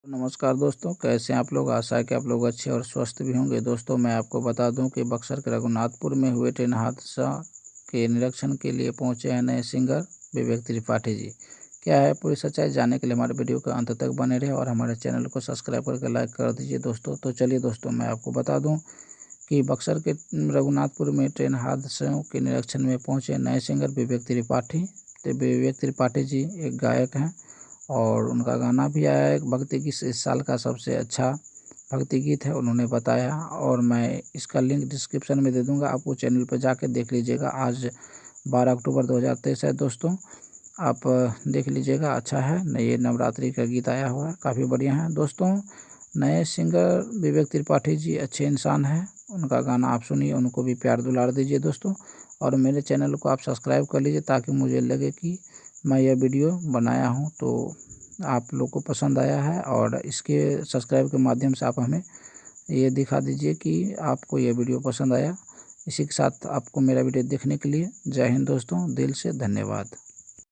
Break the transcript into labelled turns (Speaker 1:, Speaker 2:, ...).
Speaker 1: नमस्कार दोस्तों, कैसे हैं आप लोग। आशा है कि आप लोग अच्छे और स्वस्थ भी होंगे। दोस्तों मैं आपको बता दूं कि बक्सर के रघुनाथपुर में हुए ट्रेन हादसा के निरीक्षण के लिए पहुंचे हैं नए सिंगर विवेक त्रिपाठी जी। क्या है पूरी सच्चाई जानने के लिए हमारे वीडियो के अंत तक बने रहे और हमारे चैनल को सब्सक्राइब करके लाइक कर दीजिए दोस्तों। तो चलिए दोस्तों, मैं आपको बता दूँ कि बक्सर के रघुनाथपुर में ट्रेन हादसों के निरीक्षण में पहुँचे नए सिंगर विवेक त्रिपाठी। तो विवेक त्रिपाठी जी एक गायक हैं और उनका गाना भी आया है भक्ति गीत, इस साल का सबसे अच्छा भक्ति गीत है उन्होंने बताया। और मैं इसका लिंक डिस्क्रिप्शन में दे दूंगा, आप वो चैनल पर जाके देख लीजिएगा। आज 12 अक्टूबर 2023 है दोस्तों, आप देख लीजिएगा। अच्छा है, नए नवरात्रि का गीत आया हुआ है, काफ़ी बढ़िया है दोस्तों। नए सिंगर विवेक त्रिपाठी जी अच्छे इंसान हैं, उनका गाना आप सुनिए, उनको भी प्यार दुलार दीजिए दोस्तों। और मेरे चैनल को आप सब्सक्राइब कर लीजिए ताकि मुझे लगे कि मैं यह वीडियो बनाया हूं तो आप लोग को पसंद आया है। और इसके सब्सक्राइब के माध्यम से आप हमें ये दिखा दीजिए कि आपको ये वीडियो पसंद आया। इसी के साथ आपको मेरा वीडियो देखने के लिए जय हिंद दोस्तों, दिल से धन्यवाद।